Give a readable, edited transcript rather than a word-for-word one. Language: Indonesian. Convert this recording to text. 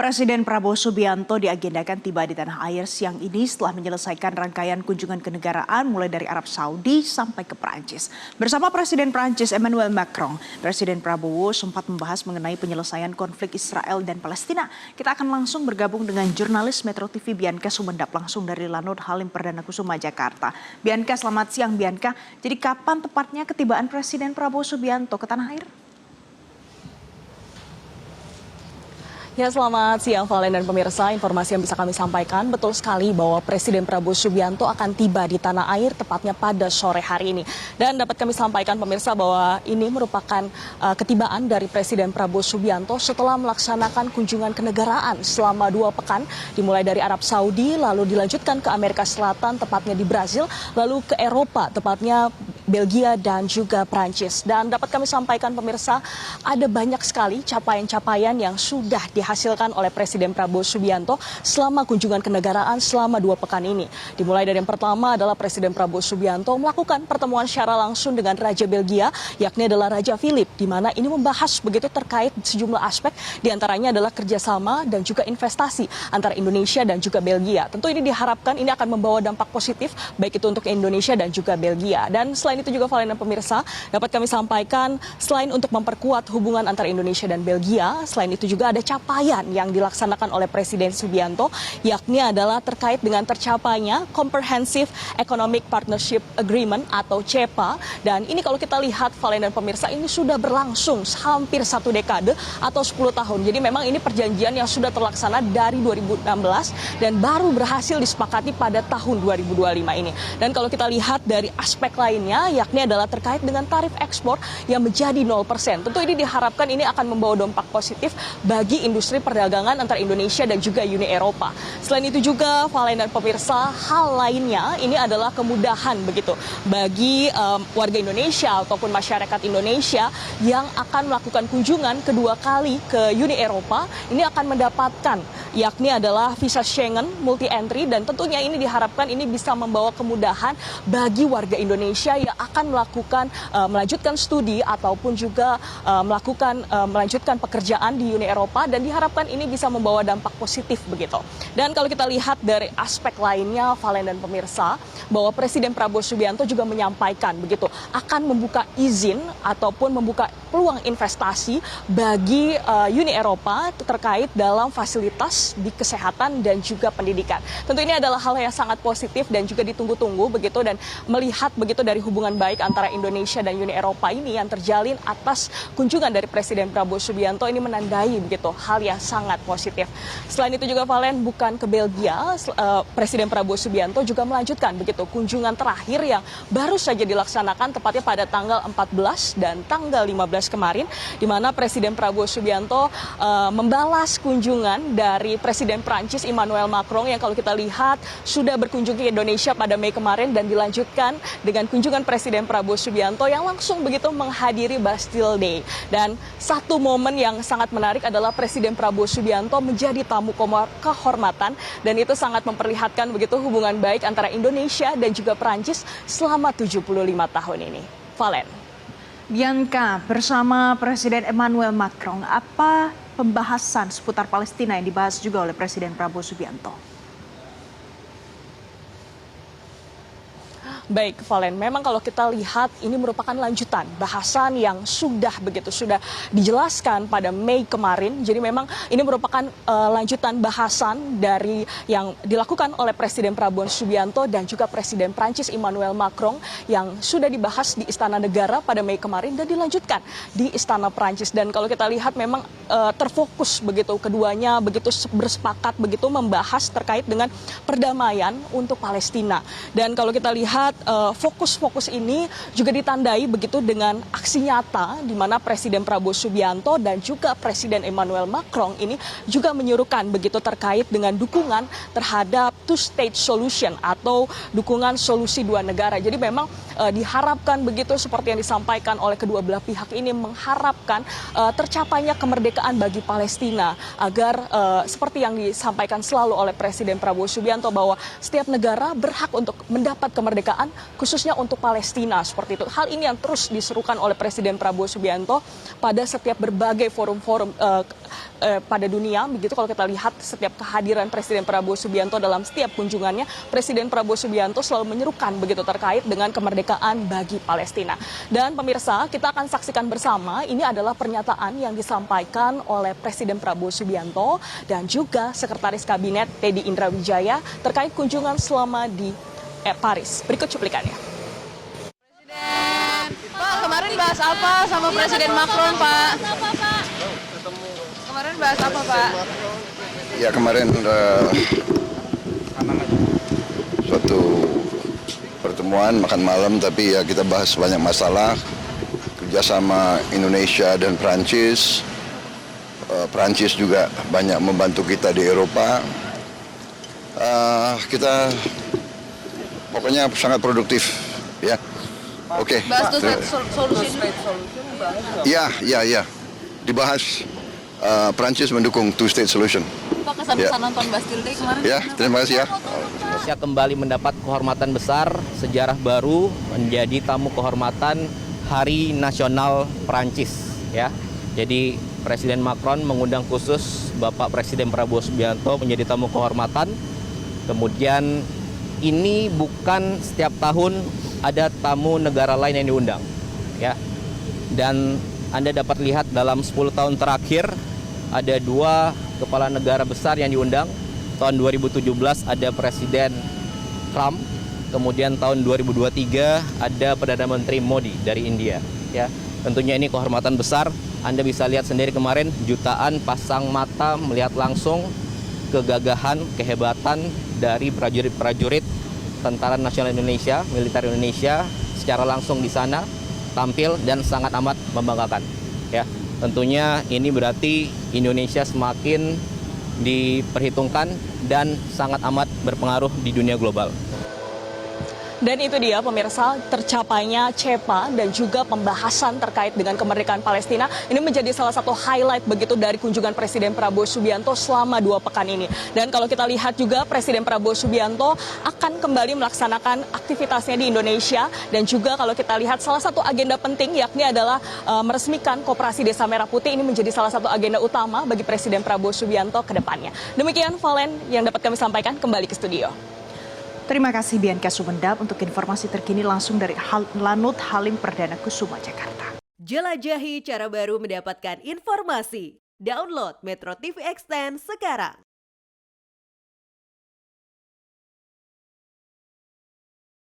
Presiden Prabowo Subianto diagendakan tiba di tanah air siang ini setelah menyelesaikan rangkaian kunjungan kenegaraan mulai dari Arab Saudi sampai ke Perancis. Bersama Presiden Perancis Emmanuel Macron, Presiden Prabowo sempat membahas mengenai penyelesaian konflik Israel dan Palestina. Kita akan langsung bergabung dengan jurnalis Metro TV Bianca Sumendap langsung dari Lanut Halim Perdana Kusuma, Jakarta. Bianca, selamat siang Bianca. Jadi kapan tepatnya ketibaan Presiden Prabowo Subianto ke tanah air? Ya, selamat siang Valen dan pemirsa. Informasi yang bisa kami sampaikan, betul sekali bahwa Presiden Prabowo Subianto akan tiba di tanah air tepatnya pada sore hari ini. Dan dapat kami sampaikan pemirsa bahwa ini merupakan ketibaan dari Presiden Prabowo Subianto setelah melaksanakan kunjungan kenegaraan selama 2 pekan, dimulai dari Arab Saudi, lalu dilanjutkan ke Amerika Selatan, tepatnya di Brazil, lalu ke Eropa, tepatnya Belgia dan juga Prancis. Dan dapat kami sampaikan pemirsa, ada banyak sekali capaian-capaian yang sudah dihasilkan oleh Presiden Prabowo Subianto selama kunjungan kenegaraan selama 2 pekan ini. Dimulai dari yang pertama adalah Presiden Prabowo Subianto melakukan pertemuan secara langsung dengan Raja Belgia, yakni adalah Raja Philip, di mana ini membahas begitu terkait sejumlah aspek, diantaranya adalah kerjasama dan juga investasi antara Indonesia dan juga Belgia. Tentu ini diharapkan ini akan membawa dampak positif, baik itu untuk Indonesia dan juga Belgia. Dan selain itu juga Valen dan pemirsa, dapat kami sampaikan selain untuk memperkuat hubungan antara Indonesia dan Belgia, selain itu juga ada capaian yang dilaksanakan oleh Presiden Subianto, yakni adalah terkait dengan tercapainya Comprehensive Economic Partnership Agreement atau CEPA. Dan ini kalau kita lihat Valen dan pemirsa, ini sudah berlangsung hampir 1 dekade atau 10 tahun. Jadi memang ini perjanjian yang sudah terlaksana dari 2016 dan baru berhasil disepakati pada tahun 2025 ini. Dan kalau kita lihat dari aspek lainnya, yakni adalah terkait dengan tarif ekspor yang menjadi 0%. Tentu ini diharapkan ini akan membawa dampak positif bagi industri perdagangan antara Indonesia dan juga Uni Eropa. Selain itu juga Valen dan pemirsa, hal lainnya ini adalah kemudahan begitu bagi warga Indonesia ataupun masyarakat Indonesia yang akan melakukan kunjungan kedua kali ke Uni Eropa. Ini akan mendapatkan yakni adalah visa Schengen multi entry, dan tentunya ini diharapkan ini bisa membawa kemudahan bagi warga Indonesia yang akan melanjutkan studi ataupun juga melanjutkan pekerjaan di Uni Eropa, dan diharapkan ini bisa membawa dampak positif begitu. Dan kalau kita lihat dari aspek lainnya Valen dan pemirsa, bahwa Presiden Prabowo Subianto juga menyampaikan begitu akan membuka izin ataupun membuka peluang investasi bagi Uni Eropa terkait dalam fasilitas di kesehatan dan juga pendidikan. Tentu ini adalah hal yang sangat positif dan juga ditunggu-tunggu begitu, dan melihat begitu dari hubungan baik antara Indonesia dan Uni Eropa ini yang terjalin atas kunjungan dari Presiden Prabowo Subianto ini menandai begitu hal yang sangat positif. Selain itu juga Valen, bukan ke Belgia, Presiden Prabowo Subianto juga melanjutkan begitu kunjungan terakhir yang baru saja dilaksanakan tepatnya pada tanggal 14 dan tanggal 15 kemarin, di mana Presiden Prabowo Subianto membalas kunjungan dari Presiden Prancis Emmanuel Macron yang kalau kita lihat sudah berkunjung ke Indonesia pada Mei kemarin, dan dilanjutkan dengan kunjungan Presiden Prabowo Subianto yang langsung begitu menghadiri Bastille Day. Dan satu momen yang sangat menarik adalah Presiden Prabowo Subianto menjadi tamu kehormatan, dan itu sangat memperlihatkan begitu hubungan baik antara Indonesia dan juga Perancis selama 75 tahun ini. Valen. Bianca, bersama Presiden Emmanuel Macron, apa pembahasan seputar Palestina yang dibahas juga oleh Presiden Prabowo Subianto? Baik, Valen, memang kalau kita lihat ini merupakan lanjutan bahasan yang sudah dijelaskan pada Mei kemarin. Jadi memang ini merupakan lanjutan bahasan dari yang dilakukan oleh Presiden Prabowo Subianto dan juga Presiden Prancis Emmanuel Macron yang sudah dibahas di Istana Negara pada Mei kemarin dan dilanjutkan di Istana Prancis. Dan kalau kita lihat memang terfokus begitu, keduanya begitu bersepakat begitu membahas terkait dengan perdamaian untuk Palestina. Dan kalau kita lihat fokus-fokus ini juga ditandai begitu dengan aksi nyata, di mana Presiden Prabowo Subianto dan juga Presiden Emmanuel Macron ini juga menyuruhkan begitu terkait dengan dukungan terhadap two-state solution atau dukungan solusi 2 negara. Jadi memang diharapkan begitu seperti yang disampaikan oleh kedua belah pihak ini, mengharapkan tercapainya kemerdekaan bagi Palestina, agar seperti yang disampaikan selalu oleh Presiden Prabowo Subianto bahwa setiap negara berhak untuk mendapat kemerdekaan khususnya untuk Palestina seperti itu. Hal ini yang terus diserukan oleh Presiden Prabowo Subianto pada setiap berbagai forum-forum pada dunia. Begitu kalau kita lihat setiap kehadiran Presiden Prabowo Subianto dalam setiap kunjungannya, Presiden Prabowo Subianto selalu menyerukan begitu terkait dengan kemerdekaan bagi Palestina. Dan pemirsa, kita akan saksikan bersama, ini adalah pernyataan yang disampaikan oleh Presiden Prabowo Subianto dan juga Sekretaris Kabinet Teddy Indrawijaya terkait kunjungan selama di Paris. Berikut cuplikannya. Pak, kemarin bahas apa sama Presiden Macron, Pak? Kemarin bahas apa, Pak? Ya kemarin suatu pertemuan makan malam, tapi ya kita bahas banyak masalah kerjasama Indonesia dan Prancis. Prancis juga banyak membantu kita di Eropa. Kita pokoknya sangat produktif, ya. Oke. Bahas two-state solution. Ya. Dibahas. Prancis mendukung two-state solution. Pak, kesan-kesan nonton Bastille Day kemarin? Ya, terima kasih ya. Indonesia kembali mendapat kehormatan besar, sejarah baru menjadi tamu kehormatan Hari Nasional Prancis. Ya, jadi Presiden Macron mengundang khusus Bapak Presiden Prabowo Subianto menjadi tamu kehormatan. Kemudian ini bukan setiap tahun ada tamu negara lain yang diundang, ya. Dan Anda dapat lihat dalam 10 tahun terakhir ada 2 kepala negara besar yang diundang. Tahun 2017 ada Presiden Trump, kemudian tahun 2023 ada Perdana Menteri Modi dari India. Ya, tentunya ini kehormatan besar. Anda bisa lihat sendiri kemarin jutaan pasang mata melihat langsung kegagahan, kehebatan dari prajurit-prajurit Tentara Nasional Indonesia, militer Indonesia secara langsung di sana tampil dan sangat amat membanggakan. Ya, tentunya ini berarti Indonesia semakin diperhitungkan dan sangat amat berpengaruh di dunia global. Dan itu dia pemirsa, tercapainya CEPA dan juga pembahasan terkait dengan kemerdekaan Palestina. Ini menjadi salah satu highlight begitu dari kunjungan Presiden Prabowo Subianto selama 2 pekan ini. Dan kalau kita lihat juga Presiden Prabowo Subianto akan kembali melaksanakan aktivitasnya di Indonesia. Dan juga kalau kita lihat salah satu agenda penting yakni adalah meresmikan Koperasi Desa Merah Putih. Ini menjadi salah satu agenda utama bagi Presiden Prabowo Subianto ke depannya. Demikian Valen yang dapat kami sampaikan, kembali ke studio. Terima kasih Bianca Sumendap untuk informasi terkini langsung dari Lanut Halim Perdana Kusuma, Jakarta. Jelajahi cara baru mendapatkan informasi. Download Metro TV Extend sekarang.